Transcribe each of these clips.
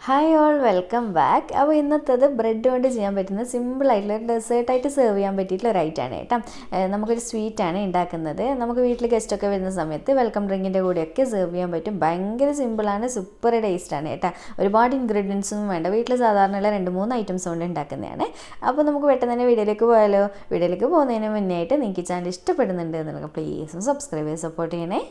Hi all welcome back. അപ്പോൾ ഇന്നത്തേത് bread കൊണ്ട് ചെയ്യാൻ പറ്റുന്ന സിമ്പിളായിട്ടുള്ള ഒരു ഡെസേർട്ടായിട്ട് സെർവ് ചെയ്യാൻ പറ്റിയിട്ടുള്ള ഒരു ഐറ്റമാണ് കേട്ടോ. നമുക്കൊരു സ്വീറ്റാണ് ഉണ്ടാക്കുന്നത്. നമുക്ക് വീട്ടിൽ ഗസ്റ്റൊക്കെ വരുന്ന സമയത്ത് വെൽക്കം ഡ്രിങ്കിൻ്റെ കൂടെയൊക്കെ സെർവ് ചെയ്യാൻ പറ്റും. ഭയങ്കര സിമ്പിളാണ്, സൂപ്പർ ടേസ്റ്റാണ് കേട്ടോ. ഒരുപാട് ഇൻഗ്രീഡിയൻസ് ഒന്നും വേണ്ട, വീട്ടിൽ സാധാരണയുള്ള 2-3 ഐറ്റംസ് കൊണ്ട് ഉണ്ടാക്കുന്നതാണ്. അപ്പോൾ നമുക്ക് പെട്ടെന്ന് തന്നെ വീഡിയോയിലേക്ക് പോയാലോ. വീഡിയോയിലേക്ക് പോകുന്നതിന് മുന്നേ ആയിട്ട് നിങ്ങൾക്ക് ചാനൽ ഇഷ്ടപ്പെടുന്നുണ്ട് എന്നുള്ളത് പ്ലീസ് സബ്സ്ക്രൈബ് ചെയ്ത് സപ്പോർട്ട് ചെയ്യണേ.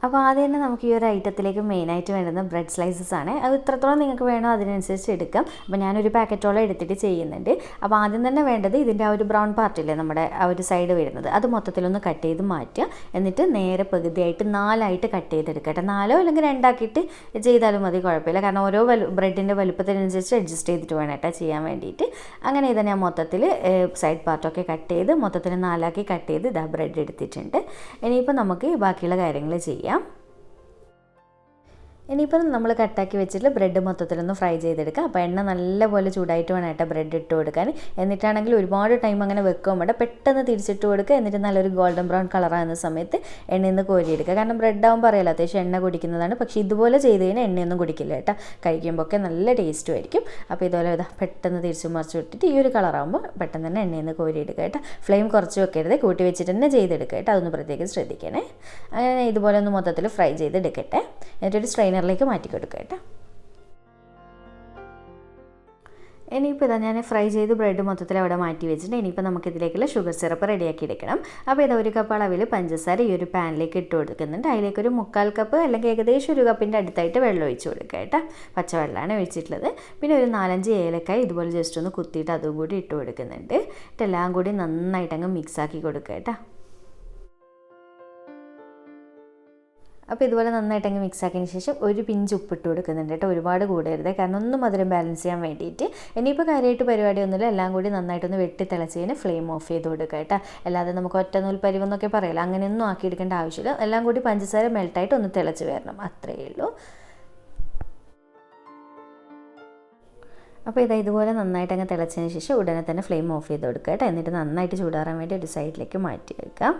അപ്പോൾ ആദ്യം തന്നെ നമുക്ക് ഈ ഒരു ഐറ്റത്തിലേക്ക് മെയിനായിട്ട് വേണ്ടുന്ന ബ്രെഡ് സ്ലൈസസ് ആണ്. അത് ഇത്രത്തോളം നിങ്ങൾക്ക് വേണോ അതിനനുസരിച്ച് എടുക്കാം. അപ്പോൾ ഞാനൊരു പാക്കറ്റോളം എടുത്തിട്ട് ചെയ്യുന്നുണ്ട്. അപ്പോൾ ആദ്യം തന്നെ വേണ്ടത് ഇതിൻ്റെ ആ ഒരു ബ്രൗൺ പാർട്ടില്ലേ, നമ്മുടെ ആ ഒരു സൈഡ് വരുന്നത്, അത് മൊത്തത്തിലൊന്ന് കട്ട് ചെയ്ത് മാറ്റുക. എന്നിട്ട് നേരെ പകുതിയായിട്ട് 4ആയിട്ട് കട്ട് ചെയ്തെടുക്കട്ടെ. 4 അല്ലെങ്കിൽ 2 ആക്കിയിട്ട് ചെയ്താലും മതി, കുഴപ്പമില്ല. കാരണം ഓരോ ബ്രെഡിൻ്റെ വലുപ്പത്തിനനുസരിച്ച് അഡ്ജസ്റ്റ് ചെയ്തിട്ട് വേണം കേട്ടോ ചെയ്യാൻ വേണ്ടിയിട്ട്. അങ്ങനെ ഇത് ഞാൻ മൊത്തത്തിൽ സൈഡ് പാർട്ടൊക്കെ കട്ട് ചെയ്ത് മൊത്തത്തിൽ 4ആക്കി കട്ട് ചെയ്ത് ഇതാ ബ്രെഡ് എടുത്തിട്ടുണ്ട്. ഇനിയിപ്പോൾ നമുക്ക് ബാക്കിയുള്ള കാര്യങ്ങൾ ചെയ്യാം. ഇനിയിപ്പോൾ നമ്മൾ കട്ടാക്കി വെച്ചിട്ട് ബ്രെഡ് മൊത്തത്തിലൊന്ന് ഫ്രൈ ചെയ്തെടുക്കാം. അപ്പോൾ എണ്ണ നല്ലപോലെ ചൂടായിട്ട് വേണം കേട്ടോ ബ്രെഡ് ഇട്ട് കൊടുക്കാൻ. എന്നിട്ടാണെങ്കിൽ ഒരുപാട് ടൈം അങ്ങനെ വെക്കാൻ വേണ്ട, പെട്ടെന്ന് തിരിച്ചിട്ട് കൊടുക്കുക. എന്നിട്ട് നല്ലൊരു ഗോൾഡൻ ബ്രൗൺ കളറാകുന്ന സമയത്ത് എണ്ണയിൽ നിന്ന് കോരിയെടുക്കുക. കാരണം ബ്രെഡ് ആകുമ്പോൾ അറിയാലോ അത്യാവശ്യം എണ്ണ കുടിക്കുന്നതാണ്. പക്ഷേ ഇതുപോലെ ചെയ്ത് കഴിഞ്ഞാൽ എണ്ണയൊന്നും കുടിക്കില്ല കേട്ടോ. കഴിക്കുമ്പോൾ ഒക്കെ നല്ല ടേസ്റ്റും ആയിരിക്കും. അപ്പോൾ ഇതുപോലെ പെട്ടെന്ന് തിരിച്ചു മറിച്ച് വിട്ടിട്ട് ഈ ഒരു കളറാകുമ്പോൾ പെട്ടെന്ന് തന്നെ എണ്ണയിൽ നിന്ന് കോരിയെടുക്കുക കേട്ടോ. ഫ്ലെയിം കുറച്ച് വെക്കരുത്, കൂട്ടി വെച്ചിട്ട് തന്നെ ചെയ്തെടുക്കുക കേട്ടോ. അതൊന്ന് പ്രത്യേകം ശ്രദ്ധിക്കണേ. അങ്ങനെ ഇതുപോലെ ഒന്ന് മൊത്തത്തിൽ ഫ്രൈ ചെയ്തെടുക്കട്ടെ. എന്നിട്ടൊരു സ്ട്രെയിനറിലേക്ക് മാറ്റി കൊടുക്കുക കേട്ടോ. ഇനിയിപ്പോൾ ഇതാ ഞാൻ ഫ്രൈ ചെയ്ത് ബ്രെഡ് മൊത്തത്തിൽ അവിടെ മാറ്റി വെച്ചിട്ട് ഇനിയിപ്പോൾ നമുക്കിതിലേക്കുള്ള ഷുഗർ സിറപ്പ് റെഡിയാക്കി എടുക്കണം. അപ്പോൾ ഇത് 1 കപ്പ് അളവിൽ പഞ്ചസാര ഈ ഒരു പാനിലേക്ക് ഇട്ട് കൊടുക്കുന്നുണ്ട്. അതിലേക്കൊരു 1/4 കപ്പ് അല്ലെങ്കിൽ ഏകദേശം 1 കപ്പിൻ്റെ അടുത്തായിട്ട് വെള്ളം ഒഴിച്ച് കൊടുക്കുക കേട്ടോ. പച്ചവെള്ളമാണ് ഒഴിച്ചിട്ടുള്ളത്. പിന്നെ ഒരു 4-5 ഏലക്കായ ഇതുപോലെ ജസ്റ്റ് ഒന്ന് കുത്തിയിട്ട് അതും കൂടി ഇട്ട് കൊടുക്കുന്നുണ്ട്. എല്ലാം കൂടി നന്നായിട്ട് അങ്ങ് മിക്സാക്കി കൊടുക്കുക കേട്ടോ. അപ്പോൾ ഇതുപോലെ നന്നായിട്ട് അങ്ങ് മിക്സ് ആക്കിയതിന് ശേഷം ഒരു പിഞ്ച് ഉപ്പിട്ട് കൊടുക്കുന്നുണ്ട് കേട്ടോ. ഒരുപാട് കൂടരുത്, കാരണം ഒന്ന് മധുരം ബാലൻസ് ചെയ്യാൻ വേണ്ടിയിട്ട്. ഇനിയിപ്പോൾ കാര്യമായിട്ട് പരിപാടിയൊന്നുമില്ല, എല്ലാം കൂടി നന്നായിട്ടൊന്ന് വെട്ടി തിളച്ച് കഴിഞ്ഞാൽ ഫ്ലെയിം ഓഫ് ചെയ്ത് കൊടുക്കുക കേട്ടോ. അല്ലാതെ നമുക്ക് ഒറ്റ നൂൽ പരിവെന്നൊക്കെ പറയില്ല, അങ്ങനെയൊന്നും ആക്കിയെടുക്കേണ്ട ആവശ്യമില്ല. എല്ലാം കൂടി പഞ്ചസാര മെൽട്ടായിട്ട് ഒന്ന് തിളച്ച് വരണം, അത്രയേ ഉള്ളൂ. അപ്പോൾ ഇതുപോലെ നന്നായിട്ട് അങ്ങ് തിളച്ചതിന് ശേഷം ഉടനെ തന്നെ ഫ്ലെയിം ഓഫ് ചെയ്ത് കൊടുക്കുക കേട്ടോ. എന്നിട്ട് നന്നായിട്ട് ചൂടാറാൻ വേണ്ടി ഒരു സൈഡിലേക്ക് മാറ്റി വെക്കാം.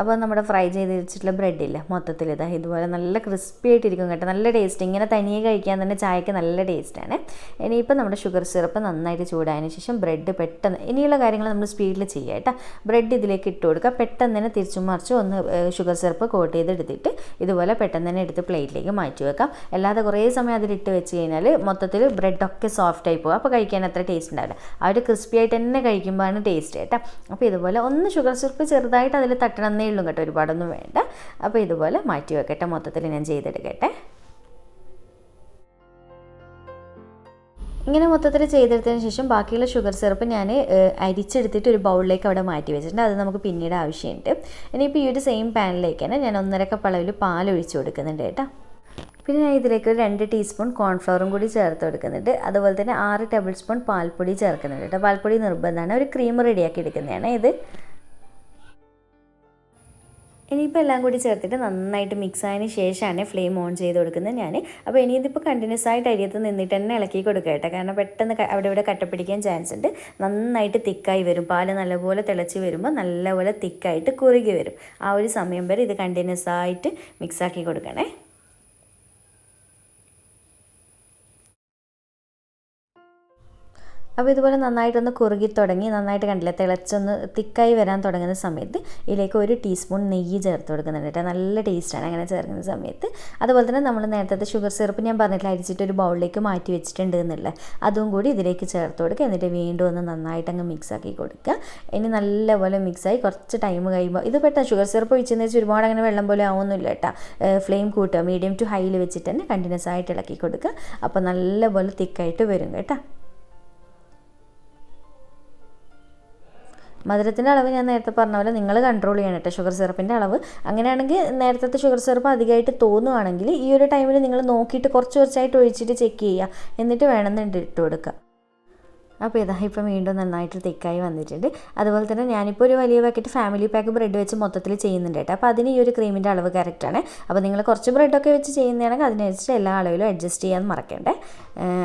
അപ്പോൾ നമ്മുടെ ഫ്രൈ ചെയ്ത് വെച്ചിട്ടുള്ള ബ്രെഡില്ല മൊത്തത്തിൽ ഇതുപോലെ നല്ല ക്രിസ്പി ആയിട്ടിരിക്കും കേട്ടോ. നല്ല ടേസ്റ്റ്, ഇങ്ങനെ തനിയെ കഴിക്കാൻ തന്നെ ചായക്ക് നല്ല ടേസ്റ്റാണ്. ഇനിയിപ്പോൾ നമ്മുടെ ഷുഗർ സിറപ്പ് നന്നായിട്ട് ചൂടായതിന് ശേഷം ബ്രെഡ് പെട്ടെന്ന് ഇനിയുള്ള കാര്യങ്ങൾ നമ്മൾ സ്പീഡിൽ ചെയ്യുക കേട്ടോ. ബ്രെഡ് ഇതിലേക്ക് ഇട്ട് കൊടുക്കുക. പെട്ടെന്ന് തന്നെ തിരിച്ചും മറിച്ചും ഒന്ന് ഷുഗർ സിറപ്പ് കോട്ട് ചെയ്തെടുത്തിട്ട് ഇതുപോലെ പെട്ടെന്ന് തന്നെ എടുത്ത് പ്ലേറ്റിലേക്ക് മാറ്റി വെക്കാം. അല്ലാതെ കുറേ സമയം അതിലിട്ട് വെച്ച് കഴിഞ്ഞാൽ മൊത്തത്തിൽ ബ്രെഡൊക്കെ സോഫ്റ്റായി പോകും. അപ്പോൾ കഴിക്കാൻ അത്ര ടേസ്റ്റ് ഉണ്ടാവില്ല. ആ ഒരു ക്രിസ്പി ആയിട്ട് തന്നെ കഴിക്കുമ്പോഴാണ് ടേസ്റ്റ് കേട്ടോ. അപ്പോൾ ഇതുപോലെ ഒന്ന് ഷുഗർ സിറപ്പ് ചെറുതായിട്ട് അതിൽ തട്ടണമെന്നേ ഉള്ളൂ കേട്ടോ, ഒരുപാടൊന്നും വേണ്ട. അപ്പോൾ ഇതുപോലെ മാറ്റി വെക്കട്ടെ. മൊത്തത്തിൽ ഞാൻ ചെയ്തെടുക്കട്ടെ. ഇങ്ങനെ മൊത്തത്തിൽ ചെയ്തെടുത്തതിന് ശേഷം ബാക്കിയുള്ള ഷുഗർ സിറപ്പ് ഞാൻ അരിച്ചെടുത്തിട്ട് ഒരു ബൗളിലേക്ക് അവിടെ മാറ്റി വെച്ചിട്ടുണ്ട്. അത് നമുക്ക് പിന്നീട് ആവശ്യമുണ്ട്. ഇനിയിപ്പോൾ ഈ ഒരു സെയിം പാനിലേക്ക് തന്നെ ഞാൻ 1.5 കപ്പ് അളവിൽ പാൽ ഒഴിച്ച് കൊടുക്കുന്നുണ്ട് കേട്ടോ. പിന്നെ ഞാൻ ഇതിലേക്ക് ഒരു 2 ടീസ്പൂൺ കോൺഫ്ലവറും കൂടി ചേർത്ത് കൊടുക്കുന്നുണ്ട്. അതുപോലെ തന്നെ 6 ടേബിൾ സ്പൂൺ പാൽപ്പൊടി ചേർക്കുന്നുണ്ട് കേട്ടോ. പാൽപ്പൊടി നിർബന്ധമാണ്. ഒരു ക്രീം റെഡിയാക്കി എടുക്കുന്നതാണ് ഇത്. ഇനിയിപ്പോൾ എല്ലാം കൂടി ചേർത്തിട്ട് നന്നായിട്ട് മിക്സ് ആയതിന് ശേഷമാണ് ഫ്ലെയിം ഓൺ ചെയ്ത് കൊടുക്കുന്നത് ഞാൻ. അപ്പോൾ ഇനി ഇതിപ്പോൾ കണ്ടിന്യൂസ് ആയിട്ട് അരിയത്ത് നിന്നിട്ട് തന്നെ ഇളക്കി കൊടുക്കുക കേട്ടോ. കാരണം പെട്ടെന്ന് അവിടെ ഇവിടെ കട്ടപ്പിടിക്കാൻ ചാൻസ് ഉണ്ട്. നന്നായിട്ട് തിക്കായി വരും. പാല് നല്ലപോലെ തിളച്ച് വരുമ്പോൾ നല്ലപോലെ തിക്കായിട്ട് കുറുകി വരും. ആ ഒരു സമയം വരെ ഇത് കണ്ടിന്യൂസ് ആയിട്ട് മിക്സാക്കി കൊടുക്കണേ. അപ്പോൾ ഇതുപോലെ നന്നായിട്ടൊന്ന് കുറുകി തുടങ്ങി, നന്നായിട്ട് കണ്ടില്ല തിളച്ചൊന്ന് തിക്കായി വരാൻ തുടങ്ങുന്ന സമയത്ത് ഇതിലേക്ക് 1 ടീസ്പൂൺ നെയ്യ് ചേർത്ത് കൊടുക്കുന്നുണ്ട് കേട്ടോ. നല്ല ടേസ്റ്റാണ് അങ്ങനെ ചേർക്കുന്ന സമയത്ത്. അതുപോലെ തന്നെ നമ്മൾ നേരത്തെ ഷുഗർ സിറപ്പ് ഞാൻ പറഞ്ഞിട്ടില്ല അരിച്ചിട്ട് ഒരു ബൗളിലേക്ക് മാറ്റി വെച്ചിട്ടുണ്ട് എന്നുള്ളത്, അതും കൂടി ഇതിലേക്ക് ചേർത്ത് കൊടുക്കുക. എന്നിട്ട് വീണ്ടും ഒന്ന് നന്നായിട്ട് അങ്ങ് മിക്സാക്കി കൊടുക്കുക. ഇനി നല്ലപോലെ മിക്സായി കുറച്ച് ടൈം കഴിയുമ്പോൾ ഇത് പെട്ടെന്ന് ഷുഗർ സിറപ്പ് ഒഴിച്ചെന്ന് വെച്ചാൽ ഒരുപാട് അങ്ങനെ വെള്ളം പോലെ ആവുന്നില്ല കേട്ടോ. ഫ്ലെയിം കൂട്ടുക, മീഡിയം ടു ഹൈയിൽ വെച്ചിട്ട് തന്നെ കണ്ടിന്യൂസ് ആയിട്ട് ഇളക്കി കൊടുക്കുക. അപ്പോൾ നല്ലപോലെ തിക്കായിട്ട് വരും കേട്ടോ. മധുരത്തിൻ്റെ അളവ് ഞാൻ നേരത്തെ പറഞ്ഞ പോലെ നിങ്ങൾ കൺട്രോൾ ചെയ്യണം കേട്ടോ, ഷുഗർ സിറപ്പിൻ്റെ അളവ്. അങ്ങനെയാണെങ്കിൽ നേരത്തെ ഷുഗർ സിറപ്പ് അധികമായിട്ട് തോന്നുവാണെങ്കിൽ ഈ ഒരു ടൈമിൽ നിങ്ങൾ നോക്കിയിട്ട് കുറച്ചായിട്ട് ഒഴിച്ചിട്ട് ചെക്ക് ചെയ്യുക. എന്നിട്ട് വേണമെന്നുണ്ട് ഇട്ട് കൊടുക്കുക. അപ്പോൾ ഇതാ ഇപ്പം വീണ്ടും നന്നായിട്ട് തിക്കായി വന്നിട്ടുണ്ട്. അതുപോലെ തന്നെ ഞാനിപ്പോൾ ഒരു വലിയ പാക്കറ്റ് ഫാമിലി പാക്ക് ബ്രെഡ് വെച്ച് മൊത്തത്തിൽ ചെയ്യുന്നുണ്ട് കേട്ടോ. അപ്പോൾ അതിന് ഈ ഒരു ക്രീമിൻ്റെ അളവ് കറക്റ്റാണ്. അപ്പോൾ നിങ്ങൾ കുറച്ച് ബ്രെഡൊക്കെ വെച്ച് ചെയ്യുന്നതാണെങ്കിൽ അതിനനുസരിച്ച് എല്ലാ അളവിലും അഡ്ജസ്റ്റ് ചെയ്യാൻ മറക്കണ്ടേ.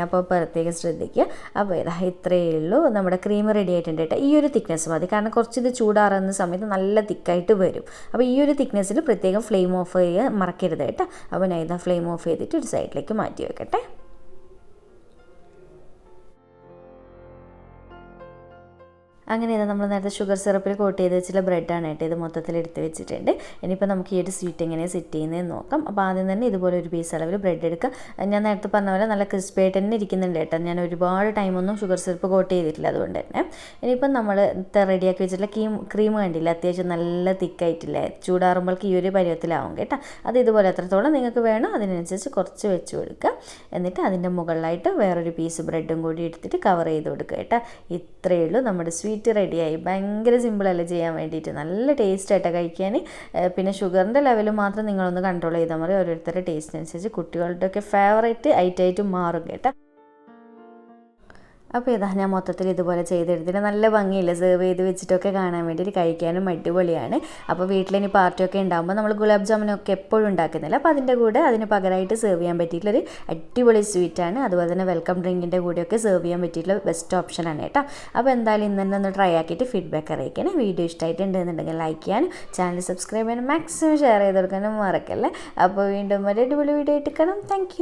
അപ്പോൾ പ്രത്യേകം ശ്രദ്ധിക്കുക. അപ്പോൾ ഇതാ ഇത്രയേ ഉള്ളൂ, നമ്മുടെ ക്രീം റെഡി ആയിട്ടുണ്ട് കേട്ടോ. ഈ ഒരു തിക്നെസ് മതി, കാരണം കുറച്ച് ഇത് ചൂടാറുന്ന സമയത്ത് നല്ല തിക്കായിട്ട് വരും. അപ്പോൾ ഈ ഒരു തിക്നെസ്സിൽ പ്രത്യേകം ഫ്ലെയിം ഓഫ് ചെയ്യുക മറക്കരുത് കേട്ടോ. അപ്പോൾ ഞാൻ ഇതാ ഫ്ലെയിം ഓഫ് ചെയ്തിട്ട് ഒരു സൈഡിലേക്ക് മാറ്റി വെക്കട്ടെ. അങ്ങനെ ഇത് നമ്മൾ നേരത്തെ ഷുഗർ സിറപ്പിൽ കോട്ട് ചെയ്ത് വെച്ചിട്ടുള്ള ബ്രെഡാണ് കേട്ടോ. ഇത് മൊത്തത്തിൽ എടുത്ത് വെച്ചിട്ടുണ്ട്. ഇനിയിപ്പോൾ നമുക്ക് ഈ ഒരു സ്വീറ്റ് എങ്ങനെ സെറ്റ് ചെയ്യുന്നതെന്ന് നോക്കാം. അപ്പോൾ ആദ്യം തന്നെ ഇതുപോലെ ഒരു പീസ് അളവിൽ ബ്രെഡ് എടുക്കുക. ഞാൻ നേരത്തെ പറഞ്ഞ പോലെ നല്ല ക്രിസ്പി ആയിട്ട് തന്നെ ഇരിക്കുന്നുണ്ട് കേട്ടോ. ഞാൻ ഒരുപാട് ടൈമൊന്നും ഷുഗർ സിറപ്പ് കോട്ട് ചെയ്തിട്ടില്ല, അതുകൊണ്ട് തന്നെ. ഇനിയിപ്പം നമ്മൾ റെഡിയാക്കി വെച്ചിട്ടുള്ള ക്രീം കണ്ടില്ല, അത്യാവശ്യം നല്ല തിക്കായിട്ടില്ലേ. ചൂടാറുമ്പോൾക്ക് ഈ ഒരു പരുവത്തിലാവും കേട്ടോ. അത് ഇതുപോലെ എത്രത്തോളം നിങ്ങൾക്ക് വേണം അതിനനുസരിച്ച് കുറച്ച് വെച്ച് കൊടുക്കുക. എന്നിട്ട് അതിൻ്റെ മുകളിലായിട്ട് വേറൊരു പീസ് ബ്രെഡും കൂടി എടുത്തിട്ട് കവർ ചെയ്ത് കൊടുക്കുക കേട്ടോ. ഇത്രയേ ഉള്ളൂ, നമ്മുടെ സ്വീറ്റ് റെഡിയായി. ഭയങ്കര സിമ്പിളല്ലേ ചെയ്യാൻ വേണ്ടിയിട്ട്, നല്ല ടേസ്റ്റ് ആയിട്ടാണ് കഴിക്കാൻ. പിന്നെ ഷുഗറിൻ്റെ ലെവൽ മാത്രം നിങ്ങളൊന്ന് കൺട്രോൾ ചെയ്താൽ മതി. ഓരോരുത്തരുടെ ടേസ്റ്റിനനുസരിച്ച് കുട്ടികളുടെയൊക്കെ ഫേവറേറ്റ് ഐറ്റമായിട്ട് മാറും കേട്ടോ. അപ്പോൾ ഇതാ ഞാൻ മൊത്തത്തിൽ ഇതുപോലെ ചെയ്തെടുത്തിട്ട് നല്ല ഭംഗിയില്ല, സെർവ് ചെയ്ത് വെച്ചിട്ടൊക്കെ കാണാൻ വേണ്ടിയിട്ട് കഴിക്കാനും അടിപൊളിയാണ്. അപ്പോൾ വീട്ടിലിനി പാർട്ടിയൊക്കെ ഉണ്ടാകുമ്പോൾ നമ്മൾ ഗുലാബ് ജാമുനൊക്കെ എപ്പോഴും ഉണ്ടാക്കുന്നില്ല. അപ്പോൾ അതിൻ്റെ കൂടെ അതിന് പകരമായിട്ട് സെർവ് ചെയ്യാൻ പറ്റിയിട്ടുള്ളൊരു അടിപൊളി സ്വീറ്റാണ്. അതുപോലെ തന്നെ വെൽക്കം ഡ്രിങ്കിൻ്റെ കൂടെയൊക്കെ സെർവ് ചെയ്യാൻ പറ്റിയിട്ടുള്ള ബെസ്റ്റ് ഓപ്ഷനാണ് കേട്ടോ. അപ്പോൾ എന്തായാലും ഇന്ന് തന്നെ ഒന്ന് ട്രൈ ആക്കിയിട്ട് ഫീഡ്ബാക്ക് അറിയിക്കണം. വീഡിയോ ഇഷ്ടമായിട്ടുണ്ടെന്നുണ്ടെങ്കിൽ ലൈക്ക് ചെയ്യാനും ചാനൽ സബ്സ്ക്രൈബ് ചെയ്യാനും മാക്സിമം ഷെയർ ചെയ്ത് കൊടുക്കാനും മറക്കല്ലേ. അപ്പോൾ വീണ്ടും ഒരു അടിപൊളി വീഡിയോ ആയിട്ട് കാണാം. താങ്ക്